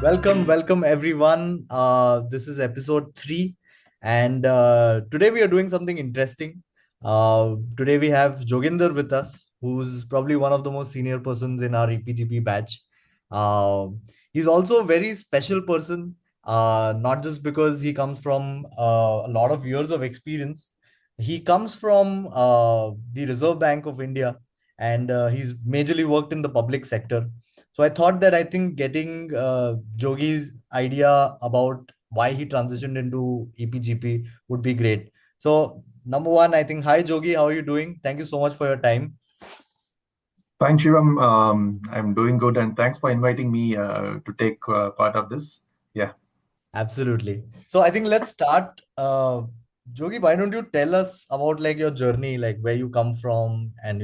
welcome everyone. This is episode 3, and today we are doing something interesting. Today we have Jogindher with us, who's probably one of the most senior persons in our EPGP batch. Uh, he's also a very special person, not just because he comes from a lot of years of experience. He comes from the Reserve Bank of India, and he's majorly worked in the public sector. So I thought that I think getting Jogi's idea about why he transitioned into EPGP would be great. So number one, I think, hi Jogi, how are you doing? Thank you so much for your time. Fine, Shivam. I'm doing good, and thanks for inviting me to take part of this. Yeah, Absolutely. So I think let's start. Jogi, why don't you tell us about like your journey, like where you come from, and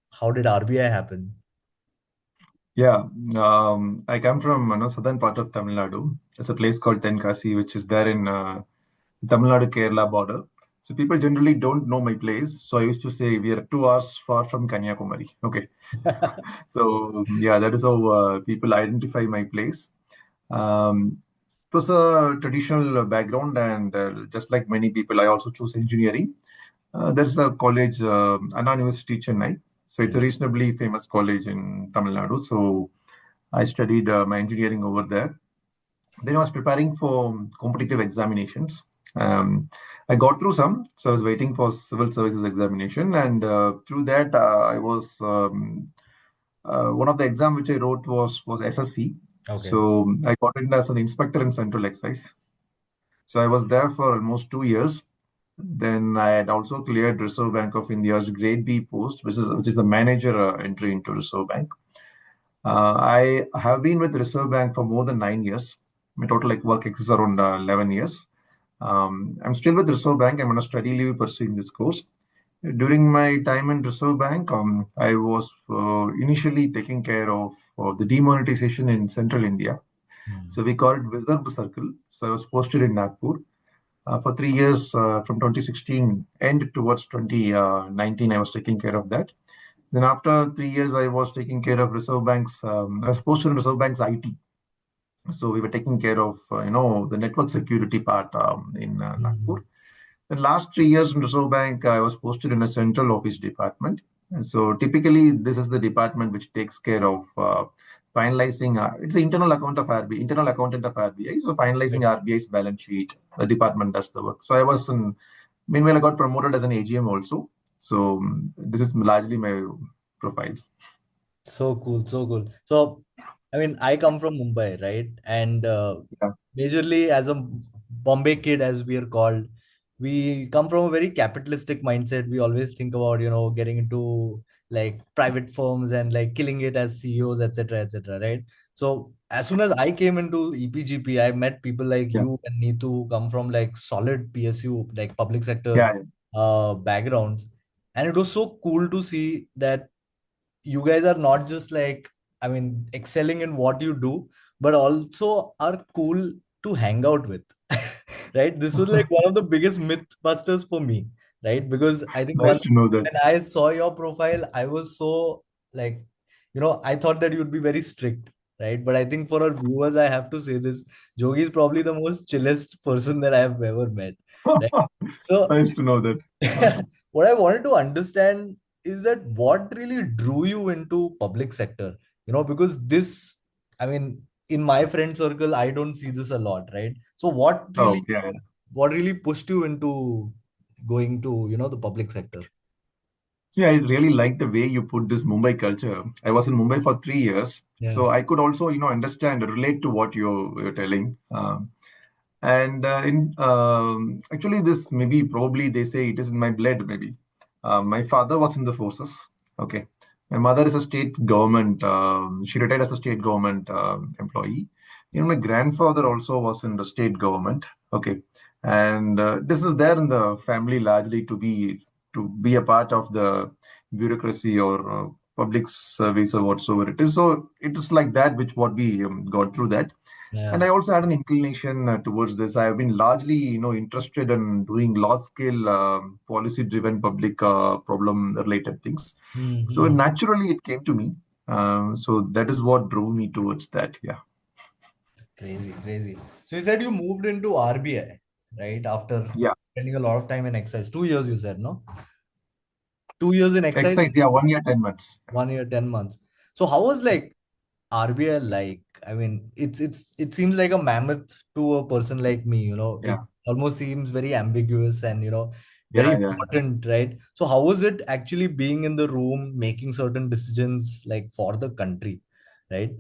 how did RBI happen? yeah. I come from southern part of Tamil Nadu. There's a place called Tenkasi, which is there in Tamil Nadu Kerala border. So people generally don't know my place. So I used to say we are 2 hours far from Kanyakumari. Okay. So yeah, that is how people identify my place. Um, it was a traditional background, and just like many people, I also chose engineering. There's a college, Anna University, Chennai. So it's a Hmm. reasonably famous college in Tamil Nadu. So I studied my engineering over there. Then I was preparing for competitive examinations. Um, I got through some, so I was waiting for civil services examination, and through that I was one of the exam which I wrote was SSC. Okay. So I got in as an inspector in Central Excise. So I was there for almost 2 years. Then I had also cleared Reserve Bank of India's Grade B post, which is a manager entry into Reserve Bank. I have been with Reserve Bank for more than 9 years. My total like work is around 11 years. I'm still with Reserve Bank. I'm on a study leave pursuing this course. During my time in Reserve Bank, I was initially taking care of the demonetization in central India. Hmm. So we call it Vizarb Circle. So I was posted in Nagpur for 3 years from 2016 end towards 2019. I was taking care of that. Then after 3 years, I was taking care of Reserve Bank's. I was posted in Reserve Bank's IT. So we were taking care of the network security part in Nagpur. Hmm. The last 3 years in Reserve Bank, I was posted in a central office department. And so typically, this is the department which takes care of finalizing. It's the internal account of RBI, internal accountant of RBI. So finalizing Right. RBI's balance sheet, the department does the work. So I was in. Meanwhile, I got promoted as an AGM also. So this is largely my profile. So cool, so cool. So, I mean, I come from Mumbai, right? And Yeah, majorly as a Bombay kid, as we are called, we come from a very capitalistic mindset. We always think about, getting into like private firms and like killing it as CEOs, etc., etc., right? So, as soon as I came into EPGP, I met people like yeah, you and Neetu who come from like solid PSU, like public sector yeah, backgrounds. And it was so cool to see that you guys are not just like, I mean, excelling in what you do, but also are cool to hang out with. Right? This was yeah. like one of the biggest myth busters for me, right? Because I think Nice to know that. when I saw your profile, I was so like, I thought that you'd be very strict, right? But I think for our viewers, I have to say this: Jogi is probably the most chillest person that I have ever met, right? So Nice to know that. what I wanted to understand is that what really drew you into public sector? Because this, I mean, in my friend circle, I don't see this a lot, right? So Oh, yeah. what really pushed you into going to, the public sector? Yeah, I really like the way you put this Mumbai culture. I was in Mumbai for 3 years, Yeah. so I could also, understand, relate to what you're telling. And in actually, this maybe probably they say it is in my blood. Maybe my father was in the forces. Okay, my mother is a state government. She retired as a state government employee. My grandfather also was in the state government. Okay, and this is there in the family largely to be a part of the bureaucracy or public service or whatsoever it is. So it is like that, which what we got through that. And Yeah. I also had an inclination towards this. I have been largely, interested in doing large-scale, policy-driven, public problem-related things. So Mm-hmm. naturally, it came to me. So that is what drove me towards that. Yeah. Crazy, crazy. So you said you moved into RBI, right? After Yeah, spending a lot of time in excise. 2 years, you said, no? 2 years in excise, exercise. Yeah, 1 year, 10 months. 1 year, 10 months. So how was like RBI like? I mean, it seems like a mammoth to a person like me, It Yeah, almost seems very ambiguous and very yeah, yeah, important, right? So how was it actually being in the room, making certain decisions like for the country, right?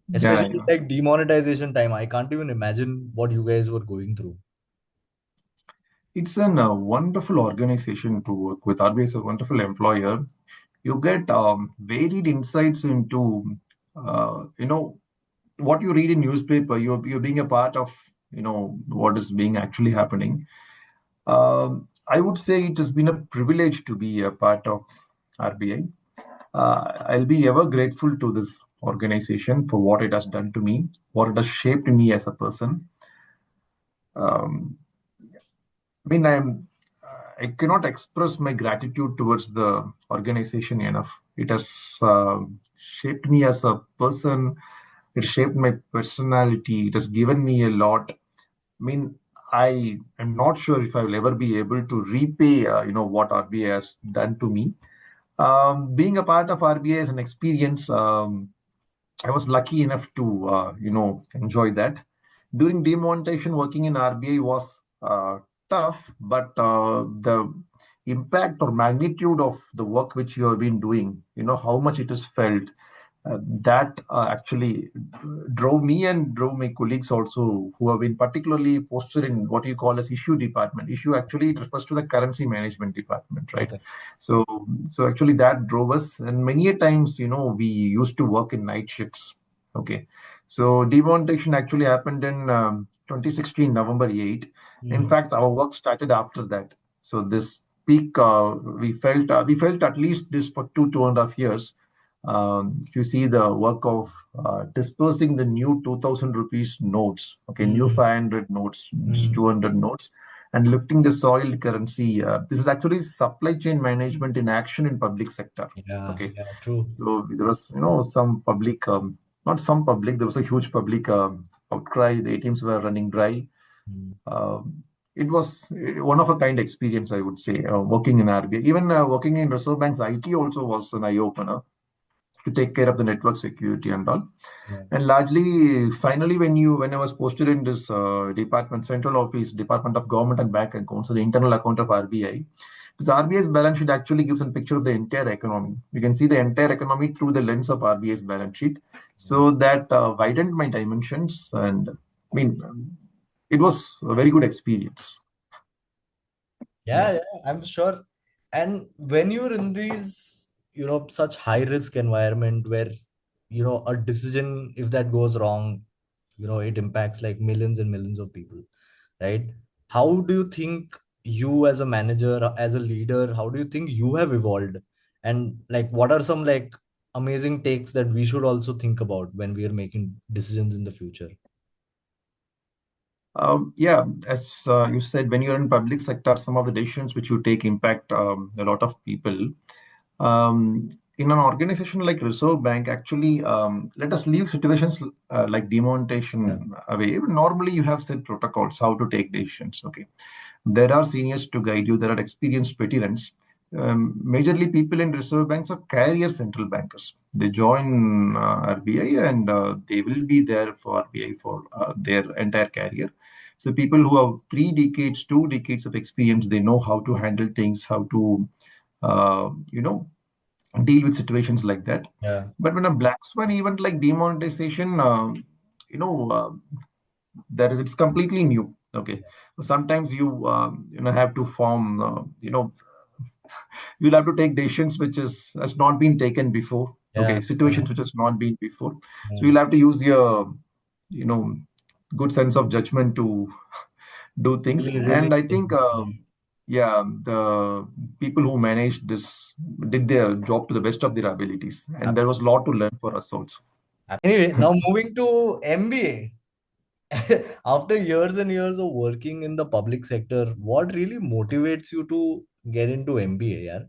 yeah, Especially yeah. like demonetization time. I can't even imagine what you guys were going through. It's a wonderful organization to work with. RBI is a wonderful employer. You get varied insights into, what you read in newspaper. You're being a part of, what is being actually happening. I would say it has been a privilege to be a part of RBI. I'll be ever grateful to this organization for what it has done to me, what it has shaped me as a person. Um, I mean, I cannot express my gratitude towards the organization enough. It has shaped me as a person. It shaped my personality. It has given me a lot. I mean, I am not sure if I will ever be able to repay, what RBI has done to me. Being a part of RBI is an experience. I was lucky enough to, enjoy that. During demonetization, working in RBI was tough, but the impact or magnitude of the work which you have been doing, how much it is felt, that actually drove me and drove my colleagues also, who have been particularly posted in what you call as issue department. Issue actually it refers to the currency management department, right? Okay. So, so actually that drove us, and many a times, we used to work in night shifts. Okay, so demonetization actually happened in 2016, November 8. In Mhm. fact, our work started after that. So this peak, we felt at least this for 2.5 years. If you see the work of dispersing the new 2000 rupees notes, okay, new Mhm. 500 notes, just Mhm. 200 notes, and lifting the soiled currency. This is actually supply chain management in action in public sector. Yeah, Okay, yeah, true. so there was, some public, not some public, there was a huge public outcry. The ATMs were running dry. Mm. Um, it was one of a kind experience, I would say, working in RBI. Even working in Reserve Bank's IT also was an eye opener to take care of the network security and all. Yeah. And largely, finally, when I was posted in this department, central office, Department of Government and Bank Accounts, so the internal account of RBI, this RBI's balance sheet actually gives a picture of the entire economy. You can see the entire economy through the lens of RBI's balance sheet. So that widened my dimensions, and I mean, it was a very good experience. Yeah, Yeah. yeah, I'm sure. And when you're in these, such high risk environment where, a decision, if that goes wrong, it impacts like millions and millions of people, right? How do you think you as a manager, as a leader, how do you think you have evolved? And like, what are some like amazing takes that we should also think about when we are making decisions in the future? Yeah, as you said, when you're in public sector, some of the decisions which you take impact a lot of people. In an organization like Reserve Bank, actually, let us leave situations like Yeah, demonetization away. Normally, you have set protocols how to take decisions. Okay, there are seniors to guide you. There are experienced veterans. Majorly, people in reserve banks are career central bankers. They join RBI and they will be there for RBI for their entire career. So people who have 3 decades, 2 decades of experience, they know how to handle things, how to, uh, you know, deal with situations like that. yeah, But when a black swan event like demonetization, you know, that is, it's completely new. Okay, so sometimes you have to form, you'll have to take decisions which has not been taken before. yeah, Okay, yeah, situations which has not been before. So yeah. you'll have to use your, you know, good sense of judgment to do things. Really, really. And I think, yeah, the people who managed this did their job to the best of their abilities, and there was a Absolutely. lot to learn for us also. Anyway, now moving to MBA. After years and years of working in the public sector, what really motivates you to get into MBA? Yeah.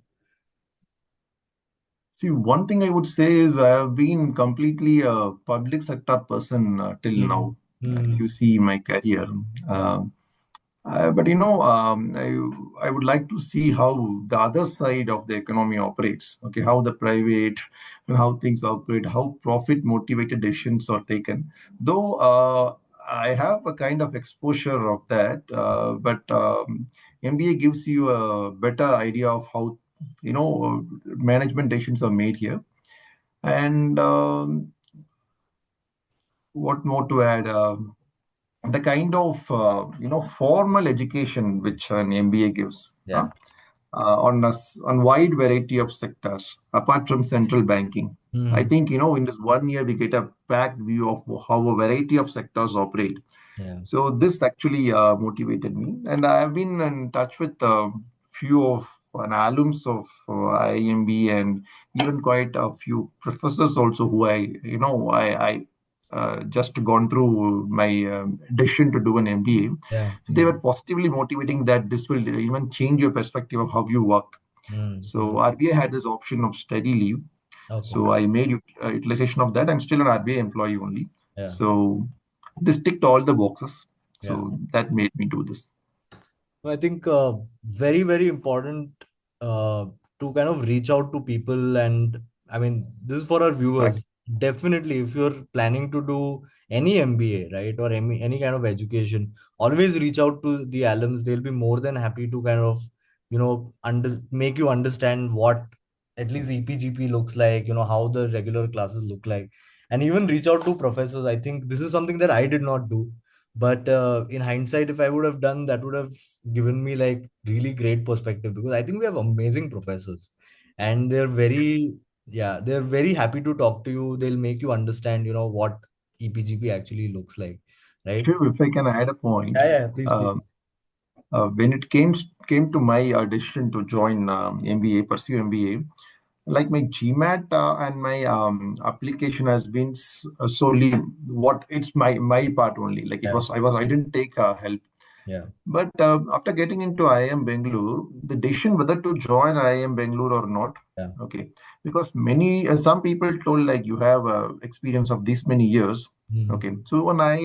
See, one thing I would say is I have been completely a public sector person till Mm. now. if Mm. you see my career. Um, but I would like to see how the other side of the economy operates. Okay, how the private and how things operate, how profit motivated decisions are taken. Though I have a kind of exposure of that, but MBA gives you a better idea of how management decisions are made here. And what more to add? The kind of formal education which an MBA gives Yeah. on wide variety of sectors apart from central banking. I Mm. think in this 1 year we get a packed view of how a variety of sectors operate. Yeah. So this actually motivated me, and I have been in touch with a few of an alums of IIMB and even quite a few professors also who I just gone through my decision to do an MBA. Yeah. So they were Mm. positively motivating that this will even change your perspective of how you work. Mm. So Exactly. RBI had this option of study leave. Okay. So I made utilization of that. I'm still an RBI employee only. Yeah. So this ticked all the boxes. Yeah. So that made me do this. I think very, very important uh, to kind of reach out to people. And I mean, this is for our Exactly. viewers. Definitely, if you're planning to do any MBA, right, or any kind of education, always reach out to the alums. They'll be more than happy to kind of, make you understand what at least EPGP looks like, how the regular classes look like, and even reach out to professors. I think this is something that I did not do, but in hindsight, if I would have done that, would have given me like really great perspective, because I think we have amazing professors, and they're very happy to talk to you. They'll make you understand, what EPGP actually looks like, right? Sure, if I can add a point, Yeah, yeah, please, uh, please. when it came to my decision to join MBA, pursue MBA, like my GMAT and my application has been solely what it's my part only. Like it Yeah, was, I didn't take help. yeah, But after getting into IIM Bangalore, the decision whether to join IIM Bangalore or not, yeah, okay, because some people told like you have experience of this many years, mm, okay. So when I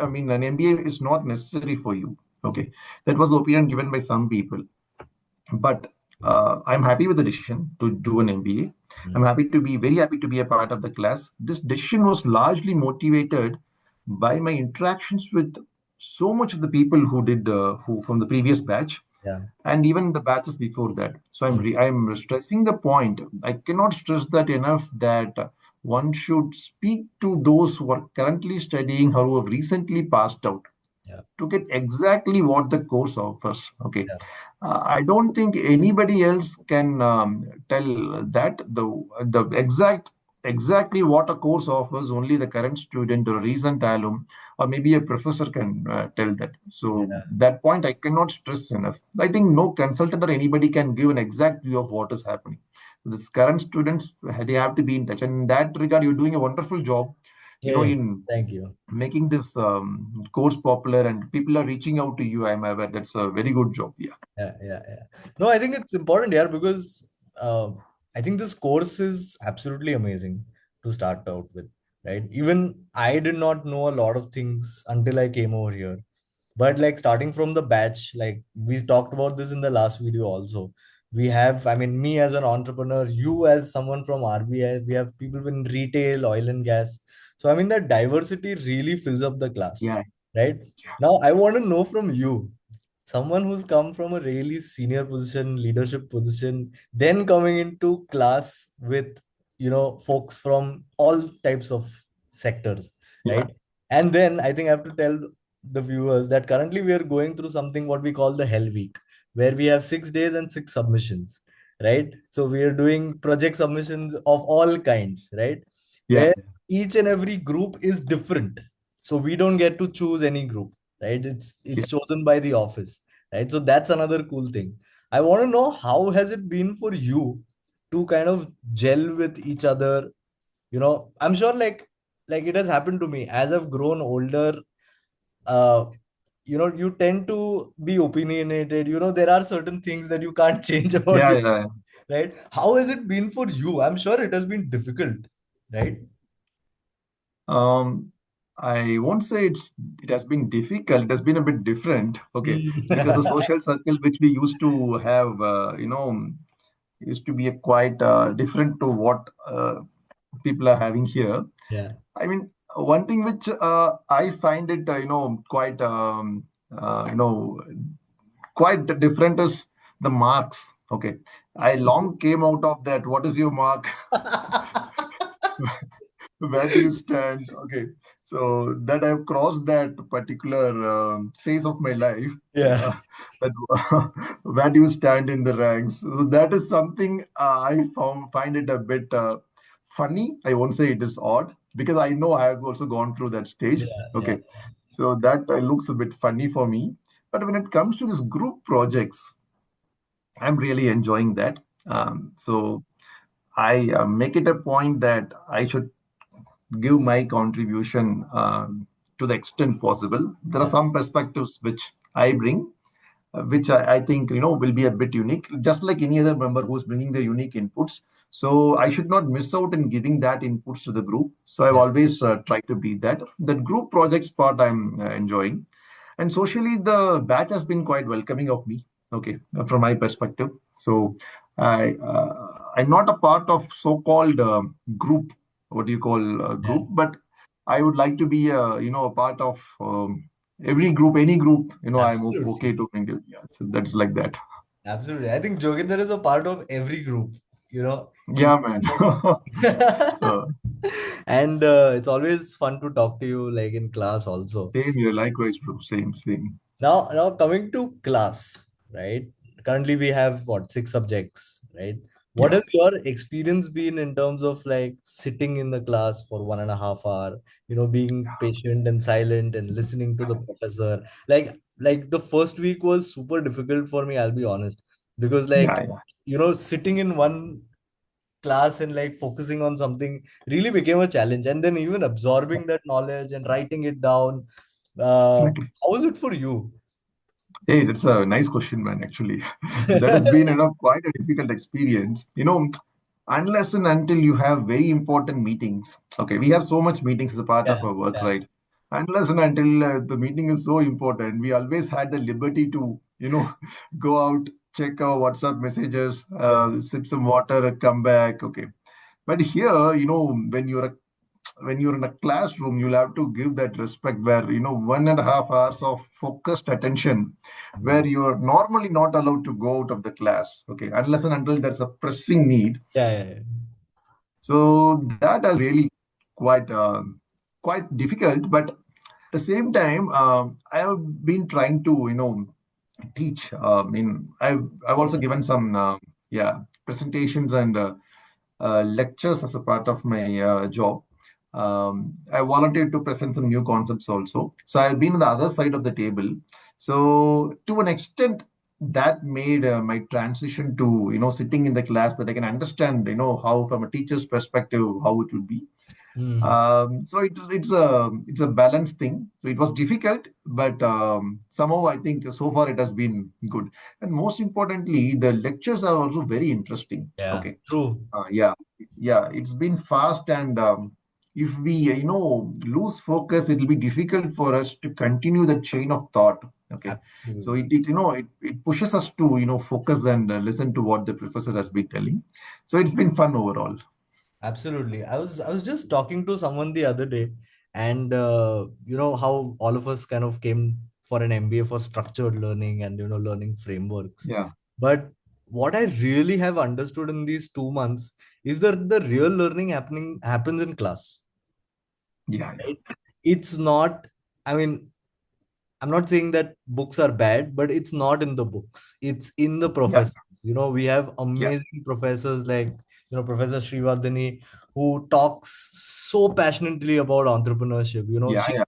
mean, an MBA is not necessary for you, okay. That was the opinion given by some people, but I'm happy with the decision to do an MBA. I'm mm, happy to be very happy to be a part of the class. This decision was largely motivated by my interactions with so much of the people who did who from the previous batch yeah, and even the batches before that. So mm, I'm stressing the point. I cannot stress that enough that one should speak to those who are currently studying or who have recently passed out yeah, to get exactly what the course offers. Okay, yeah, I don't think anybody else can tell that the exactly what a course offers. Only the current student or recent alum, or maybe a professor can tell that. So yeah. that point I cannot stress enough. I think no consultant or anybody can give an exact view of what is happening. This current students they have to be in touch, and in that regard, you're doing a wonderful job. Yeah, yeah. In Thank you. making this course popular and people are reaching out to you. I'm aware that's a very good job. Yeah. Yeah, yeah, yeah. No, I think it's important here because uh, I think this course is absolutely amazing to start out with, right? Even I did not know a lot of things until I came over here. But like starting from the batch, like we talked about this in the last video also. We have, I mean, me as an entrepreneur, you as someone from RBI, we have people in retail, oil and gas. So I mean that diversity really fills up the class, Yeah. right? Now I want to know from you, someone who's come from a really senior position, leadership position, then coming into class with, folks from all types of sectors, Yeah. right? And then I think I have to tell the viewers that currently we are going through something what we call the hell week, where we have 6 days and six submissions, right? So we are doing project submissions of all kinds, right? Yeah. Where each and every group is different. So we don't get to choose any group, right? Yeah. It's chosen by the office, right? So that's another cool thing. I want to know, how has it been for you to kind of gel with each other? I'm sure like it has happened to me as I've grown older. uh you tend to be opinionated. There are certain things that you can't change about Yeah. you, Yeah. right? How has it been for you? I'm sure it has been difficult, right? Um, I won't say it has been difficult. It has been a bit different. Okay, Mm. because the social circle which we used to have, used to be a quite different to what people are having here. Yeah. I mean, one thing which I find it, quite, quite different is the marks. Okay, I long came out of that. What is your mark? Where do you stand? Okay, so that I've crossed that particular phase of my life. Yeah. Yeah, that where do you stand in the ranks? So that is something find it a bit funny. I won't say it is odd because I know I have also gone through that Yeah. stage. Yeah. Okay, so that looks a bit funny for me. But when it comes to this group projects, I'm really enjoying that. So I make it a point that I should give my contribution to the extent possible. There are Yeah. some perspectives which I bring, which I think will be a bit unique, just like any other member who's bringing their unique inputs. So I should not miss out in giving that inputs to the group. So I've Yeah. always tried to be that. That group projects part I'm enjoying, and socially the batch has been quite welcoming of me. Okay, from my perspective. So I'm not a part of so-called group. What do you call Yeah. group? But I would like to be a part of every group, any group. I'm okay Absolutely. to mingle. Yeah, so that's like that. Absolutely. I think Jogindar is a part of every group, you know, in Yeah, man. uh, and it's always fun to talk to you like in class also. Same here. Likewise, bro. Same, same. Now coming to class, right? Currently we have what, six subjects, right? What Yeah, has your experience been in terms of like sitting in the class for 1.5 hour, being patient and silent and listening to the professor? Like the first week was super difficult for me, I'll be honest, because yeah, like, yeah. sitting in one class and like focusing on something really became a challenge, and then even absorbing that knowledge and writing it down. Exactly. How was it for you? Hey, that's a nice question, man. Actually, that has been quite a difficult experience. Unless and until you have very important meetings. Okay, we have so much meetings as a part Yeah, of our work, yeah, right? Unless and until the meeting is so important, we always had the liberty to, go out, check our WhatsApp messages, yeah, sip some water, and come back. Okay, but here, when you're in a classroom, you'll have to give that respect where 1.5 hours of focused attention, mm, where you are normally not allowed to go out of the class. Okay, unless and until there's a pressing need. yeah, yeah, yeah. So that has really quite quite difficult, but at the same time, I have been trying to teach. I've also given some presentations and lectures as a part of my job. I volunteered to present some new concepts also. So I've been on the other side of the table. So to an extent, that made my transition to sitting in the class, that I can understand how from a teacher's perspective how it would be. Mm, So it's a balanced thing. So it was difficult, but somehow I think so far it has been good. And most importantly, the lectures are also very interesting. yeah, Okay, true. yeah, it's been fast, and if we lose focus, it will be difficult for us to continue the chain of thought. Okay, so Absolutely. it pushes us to focus and listen to what the professor has been telling. So it's been fun overall. Absolutely. I was just talking to someone the other day, and you know how all of us kind of came for an MBA for structured learning and learning frameworks. Yeah, But what I really have understood in these 2 months is that the real learning happens in class, yeah, yeah, right? It's not, I mean, I'm not saying that books are bad, but it's not in the books. It's in the yeah, professors. We have yeah, amazing professors like, Professor Srivardhani, who talks so passionately about entrepreneurship. yeah, She yeah,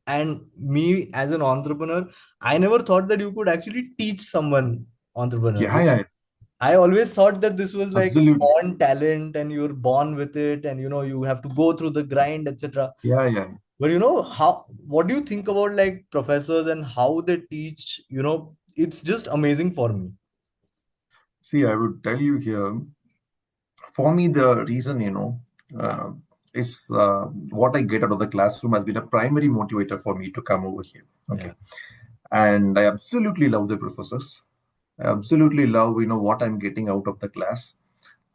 and me as an entrepreneur, I never thought that you could actually teach someone entrepreneur. yeah, yeah, yeah. I always thought that this was like Absolutely. born talent and you're born with it, and you have to go through the grind, etc. Yeah, yeah. But what do you think about like professors and how they teach? It's just amazing for me. See, I would tell you here, for me, the reason, uh, is what I get out of the classroom has been a primary motivator for me to come over here. Okay. Yeah, And I absolutely love the professors. I absolutely love, what I'm getting out of the class.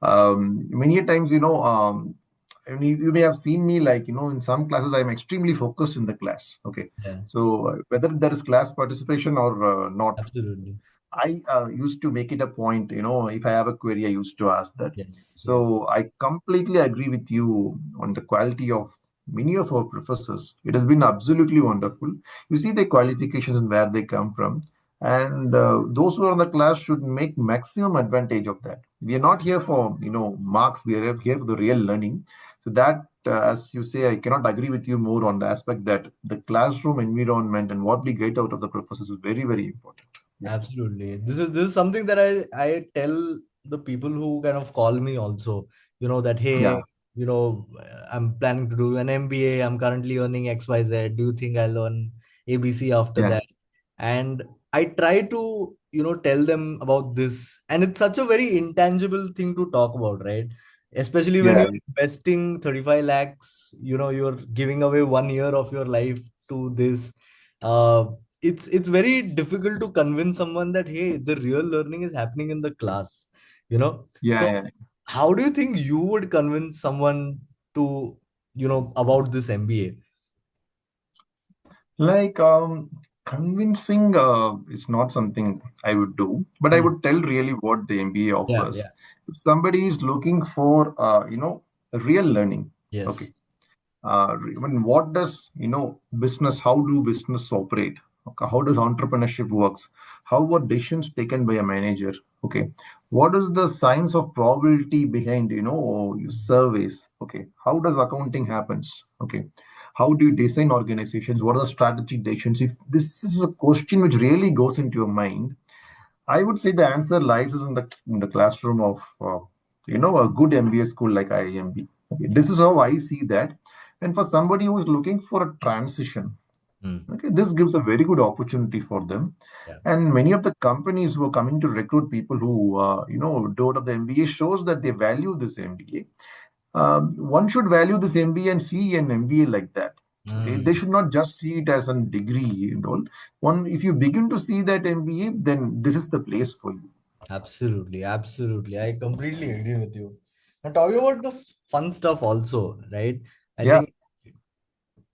Many a times, I mean, you may have seen me like, in some classes, I'm extremely focused in the class. Okay. yeah, So whether there is class participation or not, absolutely. I used to make it a point, if I have a query, I used to ask that. Yes, yes, So I completely agree with you on the quality of many of our professors. It has been absolutely wonderful. You see the qualifications and where they come from. And those who are in the class should make maximum advantage of that. We are not here for, marks. We are here for the real learning. So that, as you say, I cannot agree with you more on the aspect that the classroom environment and what we get out of the professors is very, very important. Yeah. absolutely. This is something that I tell the people who kind of call me also. That Yeah. hey, I'm planning to do an MBA. I'm currently earning XYZ. Do you think I'll earn ABC after Yeah. that? And I try to tell them about this, and it's such a very intangible thing to talk about, right? Especially when Yeah. you're investing 35 lakhs, you're giving away 1 year of your life to this. uh it's very difficult to convince someone that hey, the real learning is happening in the class, Yeah, so yeah. how do you think you would convince someone to about this MBA? Like convincing is not something I would do, but I Hmm. would tell really what the MBA Yeah, offers. yeah. If somebody is looking for real learning, okay. Yes. I mean, what does business? How do business operate? Okay, how does entrepreneurship works? How were decisions taken by a manager? Okay, what is the science of probability behind surveys? Okay, how does accounting happens? Okay, how do you design organizations? What are the strategic decisions? If this is a question which really goes into your mind, I would say the answer lies is in the classroom of a good MBA school like IIM. Okay, this Yeah. is how I see that. And for somebody who is looking for a transition, Hmm. okay, this gives a very good opportunity for them. Yeah. And many of the companies who are coming to recruit people who do out of the MBA shows that they value this MBA. One should value this MBA and see an MBA like that. Okay, they Hmm. should not just see it as a degree and all. One, if you begin to see that MBA, then this is the place for you. Absolutely, absolutely. I completely agree with you. Now, talking about the fun stuff also, right? I Yeah, think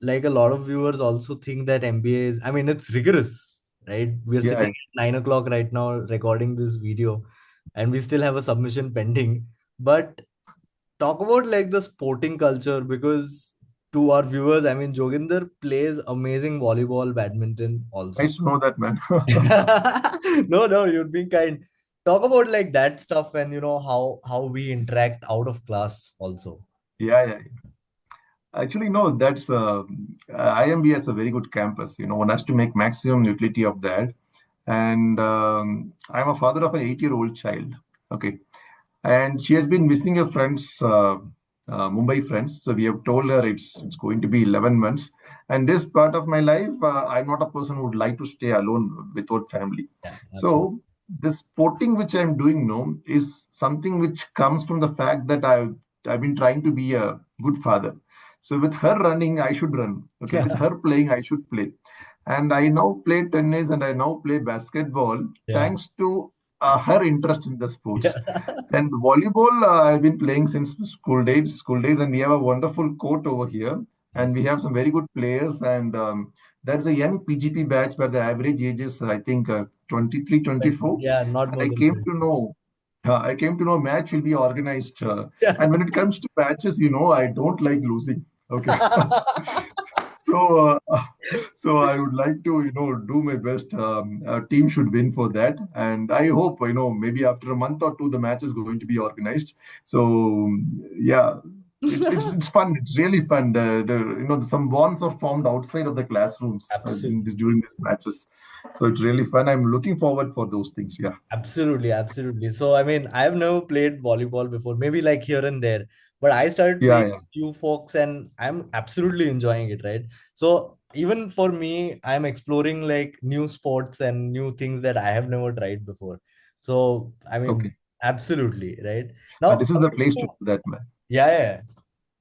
like a lot of viewers also think that MBA is, I mean, it's rigorous, right? We're sitting yeah. at 9 o'clock right now recording this video, and we still have a submission pending. But talk about like the sporting culture, because to our viewers, I mean, Joginder plays amazing volleyball, badminton also. Nice to know that, man. No, no, you're being kind. Talk about like that stuff, and how we interact out of class also. Yeah, yeah. Actually, no, that's IMB has a very good campus. One has to make maximum utility of that. And I'm a father of an 8-year-old child. Okay. And she has been missing her friends, Mumbai friends. So we have told her it's going to be 11 months. And this part of my life, I'm not a person who would like to stay alone without family. Yeah, absolutely. So the sporting which I'm doing now is something which comes from the fact that I've been trying to be a good father. So with her running, I should run. Okay, with her playing, I should play. And I now play tennis and I now play basketball Yeah. thanks to her interest in the sports. Yeah. And volleyball, I've been playing since school days, and we have a wonderful court over here, and Yes. we have some very good players. And there's a young PGP batch where the average age is, I think, 23, But 24. yeah, not And more than 20. I came to know match will be organized. Yeah. And when it comes to matches, I don't like losing. Okay. So, so I would like to, do my best. Our team should win for that, and I hope, maybe after a month or two, the match is going to be organized. So, yeah, it's fun. It's really fun. Some bonds are formed outside of the classrooms Absolutely. during these matches. So it's really fun. I'm looking forward for those things. Yeah, Absolutely, absolutely. So, I mean, I've never played volleyball before, maybe like here and there, but I started yeah, playing yeah. with you folks and I'm absolutely enjoying it, right? So, even for me, I'm exploring like new sports and new things that I have never tried before. So, I mean, Okay. absolutely, right? Now, This is the coming place to to, do that, man. yeah, yeah.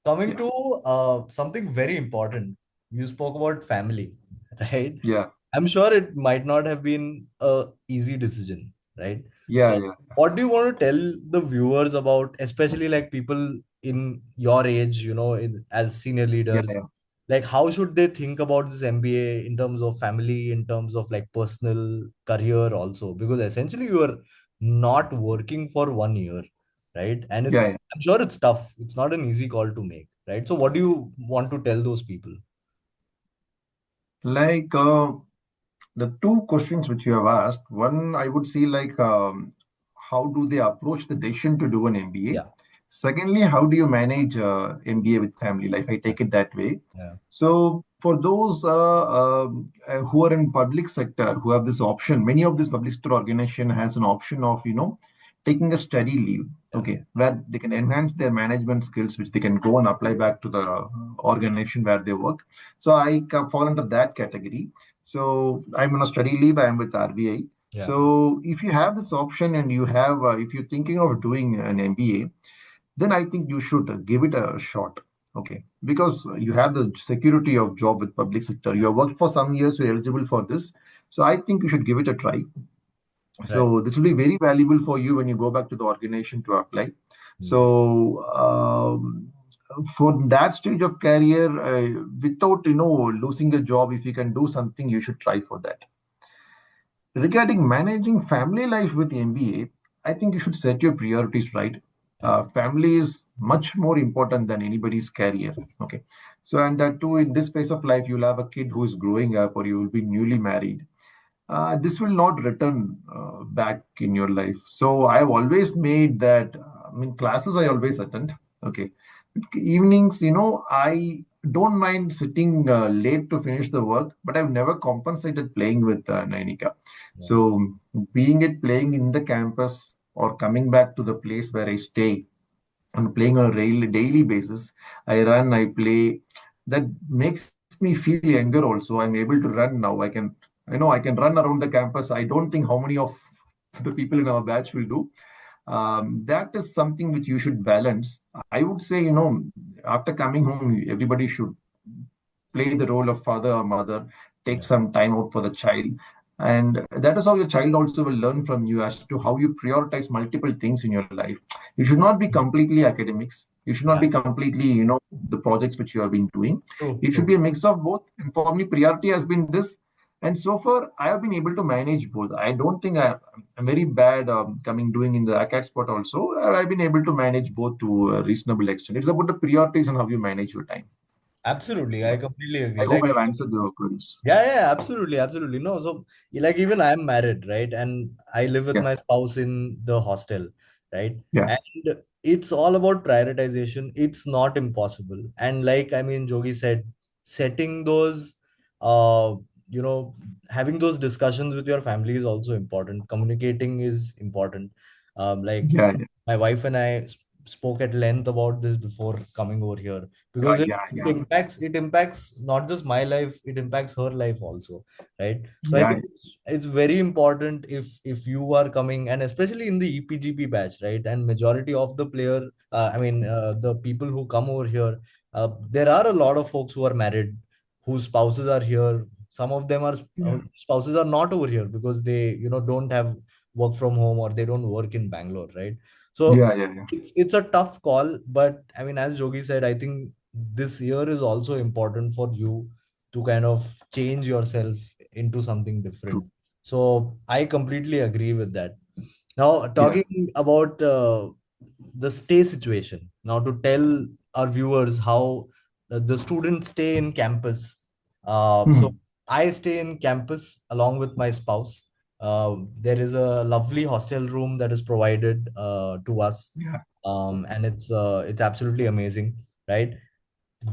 Coming Yeah, to something very important, you spoke about family, right? yeah, I'm sure it might not have been a easy decision, right? yeah, So, yeah, what do you want to tell the viewers about, especially like people in your age, as senior yeah, leaders, yeah. like how should they think about this MBA in terms of family, in terms of like personal career also? Because essentially you are not working for 1 year, right? And Yeah, it's, yeah. I'm sure it's tough. It's not an easy call to make, right? So what do you want to tell those people? Like the two questions which you have asked, one I would say like how do they approach the decision to do an MBA? Yeah, Secondly, how do you manage MBA with family life? I yeah, take it that way. yeah, So for those who are in public sector who have this option, many of these public sector organization has an option of taking a study leave. yeah. Okay, where they can enhance their management skills, which they can go and apply back to the organization where they work. So fall under that category. So I'm on a study leave. I'm with RBI. Yeah. So if you have this option and if you're thinking of doing an MBA, then I think you should give it a shot. Okay, because you have the security of job with public sector. You have worked for some years, you're eligible for this. So I think you should give it a try. Right. So this will be very valuable for you when you go back to the organization to apply. Mm. So for that stage of career, without losing a job, if you can do something, you should try for that. Regarding managing family life with MBA, I think you should set your priorities right. Yeah. Family is much more important than anybody's career. Okay. So, and that too, in this phase of life, you'll have a kid who is growing up or you will be newly married. This will not return back in your life. So, I've always made that, classes I always attend. Okay. Evenings, I don't mind sitting late to finish the work, but I've never compensated playing with Nainika. Yeah. So, being it playing in the campus or coming back to the place where I stay and playing on a daily basis, I run, I play. That makes me feel younger also. I'm able to run now. I can run around the campus. I don't think how many of the people in our batch will do. That is something which you should balance. I would say, after coming home, everybody should play the role of father or mother, take Yeah. some time out for the child. And that is how your child also will learn from you as to how you prioritize multiple things in your life. You should not be completely academics. You should not Yeah. be completely, the projects which you have been doing. True. It should True. be a mix of both. And for me, priority has been this. And so far, I have been able to manage both. I don't think I'm very bad doing in the ACAD spot also. I've been able to manage both to a reasonable extent. It's about the priorities and how you manage your time. Absolutely. I Yeah. completely I agree. hope Like, I have answered your queries. yeah, yeah, absolutely, absolutely. No, so like even I'm married, right? And I live with Yeah, my spouse in the hostel, right? yeah, And it's all about prioritization. It's not impossible. And like I mean, Jogi said, setting those uh you know, having those discussions with your family is also important. Communicating is important. Like yeah, yeah, my wife and I spoke at length about this before coming over here because yeah, it yeah, impacts not just my life, it impacts her life also, right? So I yeah, think it's very important if you are coming, and especially in the EPGP batch, right? And majority of the the people who come over here, there are a lot of folks who are married, whose spouses are here. Some of them are yeah, spouses are not over here because they don't have work from home, or they don't work in Bangalore, right? So yeah, yeah, yeah. it's a tough call, but I mean, as Jogi said, I think this year is also important for you to kind of change yourself into something different. True. So I completely agree with that. Now, Yeah. talking about the stay situation, now to tell our viewers how the students stay in campus. So Hmm. I stay in campus along with my spouse. There is a lovely hostel room that is provided to us, Yeah. and it's absolutely amazing, right?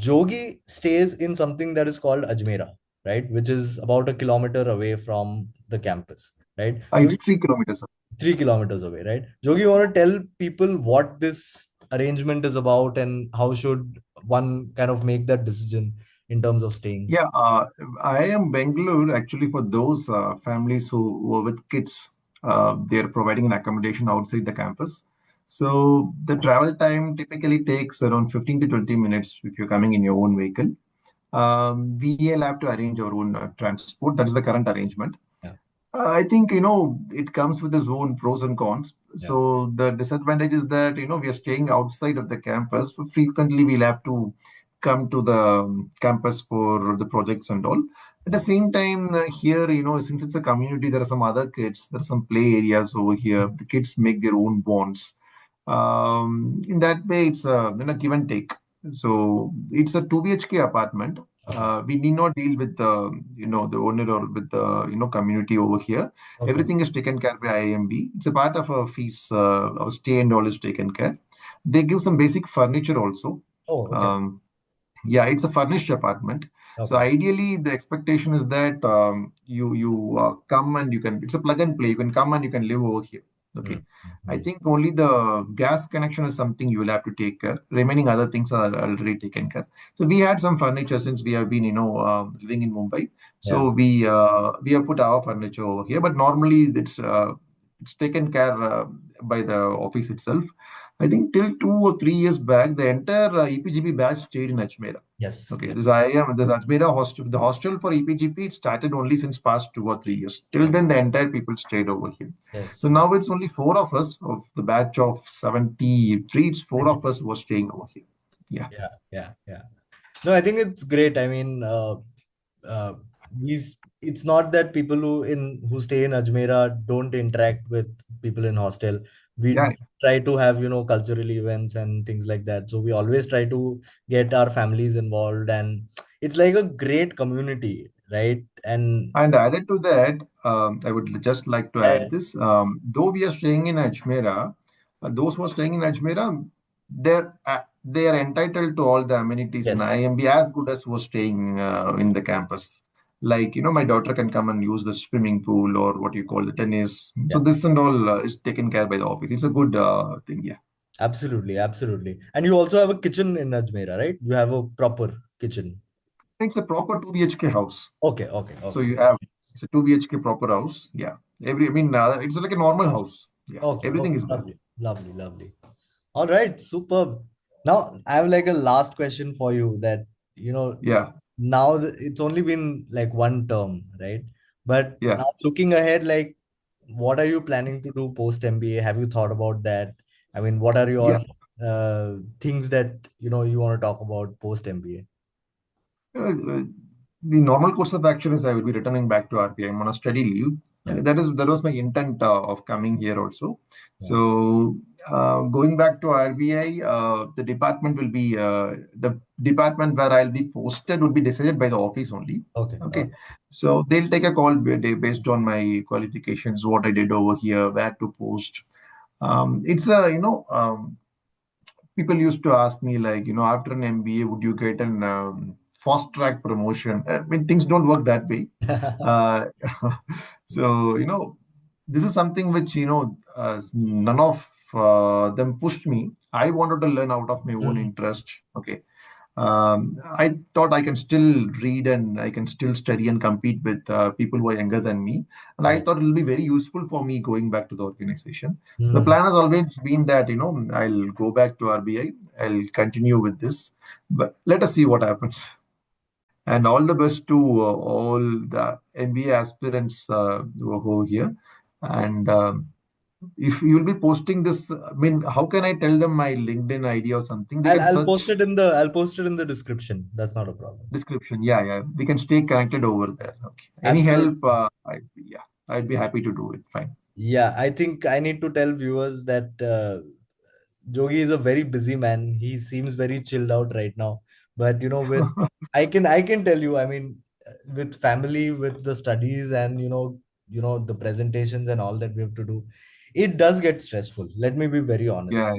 Jogi stays in something that is called Ajmera, right, which is about a kilometer away from the campus, right? It's Jogi, 3 kilometers. 3 kilometers away, right? Jogi, you want to tell people what this arrangement is about and how should one kind of make that decision in terms of staying? Yeah, I am Bangalore actually for those families who are with kids. They're providing an accommodation outside the campus. So the travel time typically takes around 15 to 20 minutes if you're coming in your own vehicle. We'll have to arrange our own transport. That is the current arrangement. Yeah, I think, it comes with its own pros and cons. yeah, So the disadvantage is that, we are staying outside of the campus. Frequently, we'll have to come to the campus for the projects and all. At the yeah. same time, here, since it's a community, there are some other kids, there are some play areas over here. Mhm. The kids make their own bonds. In that way, it's a give and take. So it's a 2 BHK apartment. Okay, We need not deal with the owner or with the community over here. okay. Everything is taken care by IIMB. It's a part of our fees. Our stay and all is taken care. They give some basic furniture also. Oh, okay, Um, yeah, it's a furnished apartment. So okay. ideally, the expectation is that you come and you can. It's a plug and play. You can come and you can live over here. Okay. Mm, I mm, think only the gas connection is something you will have to take care. Remaining other things are already taken care. So we had some furniture since we have been, living in Mumbai. yeah. So we have put our furniture over here. But normally it's taken care by the office itself. I think till 2 or 3 years back, the entire EPGP batch stayed in Ajmera. Yes, Okay, yes, this IIM, this Ajmera hostel, the hostel for EPGP, it started only since past 2 or 3 years. Till okay. then, the entire people stayed over here. So Yes. now it's only four of us of the batch of 73. It's four of us who are staying over here. Yeah. Yeah, yeah, yeah. No, I think it's great. I mean, uh, it's not that people who stay in Ajmera don't interact with people in hostel. We Yeah. try to have, cultural events and things like that. So we always try to get our families involved, and it's like a great community, right? And And added to that, I would just like to uh, add this. Though we are staying in Ajmera, those who are staying in Ajmera, they are entitled to all the amenities in yes, IMB as good as who are staying in the campus. Like, my daughter can come and use the swimming pool or what you call the tennis. So yeah, this and all is taken care by the office. It's a good thing. Yeah. absolutely, absolutely. And you also have a kitchen in Ajmera, right? You have a proper kitchen. It's a proper 2 BHK house. Okay, okay, So okay. you have, it's a 2 BHK proper house. Yeah. It's like a normal house. Yeah. Okay, Everything okay, is there. lovely, lovely, lovely. All right, superb. Now, I have like a last question for you that, you know, Yeah. now it's only been like one term, right? But Yeah. now looking ahead, like, what are you planning to do post MBA? Have you thought about that? I mean, what are Yeah. your things that, you want to talk about post MBA? Uh, the normal course of action is I will be returning back to RBI. I'm on a study leave. Yeah, That was my intent of coming here also. yeah. So going back to RBI, the department where I'll be posted would be decided by the office only. Okay, Okay, okay. so they'll take a call based on my qualifications, what I did over here, where to post. It's a people used to ask me like, after an MBA, would you get an fast track promotion? I mean, things don't work that way. Uh, so, this is something which, none of them pushed me. I wanted to learn out of my own Mhm. interest. Okay. I thought I can still read and I can still study and compete with people who are younger than me. And I Right. thought it will be very useful for me going back to the organization. The Mhm. plan has always been that, I'll go back to RBI, I'll continue with this, but let us see what happens. And all the best to all the MBA aspirants who are here. And if you'll be posting this, I mean, how can I tell them my LinkedIn ID or something? They can search I'll post it in the description. That's not a problem. description. Yeah, yeah. We can stay connected over there. Okay. Any help? Absolutely. Yeah, I'd be happy to do it. Fine. Yeah, I think I need to tell viewers that Jogi is a very busy man. He seems very chilled out right now. But with I can tell you, I mean, with family, with the studies and the presentations and all that we have to do, it does get stressful. Let me be very honest. Yeah,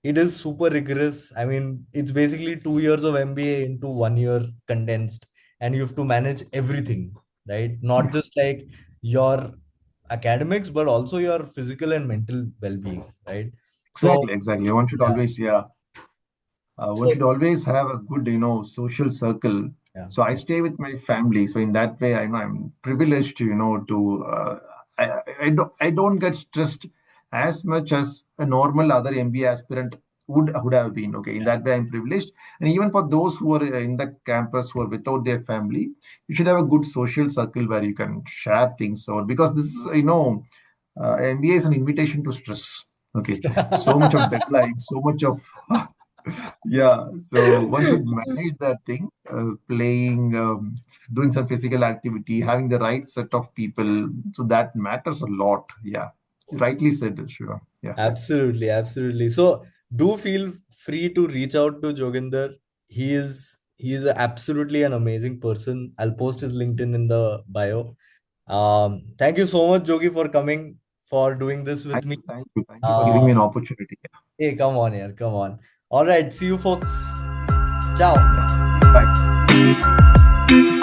It is super rigorous. I mean, it's basically 2 years of MBA into 1 year condensed, and you have to manage everything, right? Not yeah. just like your academics, but also your physical and mental well-being, right? So, Exactly, exactly. One should yeah. always, yeah, one So, should always have a good, social circle. yeah, So I yeah. stay with my family. So in that way, I know I'm privileged, to I don't get stressed as much as a normal other MBA aspirant would have been. Okay, in that way, I'm privileged. And even for those who are in the campus who are without their family, you should have a good social circle where you can share things. Or because this is, MBA is an invitation to stress. Okay, so much of deadlines, so much of yeah. So one should manage that thing, playing, doing some physical activity, having the right set of people. So that matters a lot. Yeah, rightly said, Shiva. Yeah. Absolutely, absolutely. So do feel free to reach out to Joginder. He is absolutely an amazing person. I'll post his LinkedIn in the bio. Thank you so much, Jogi, for coming, for doing this with Thank me. you, thank you, thank you for Uh, giving me an opportunity. hey, come on here, come on. All right, see you folks. Yeah. Ciao. Bye.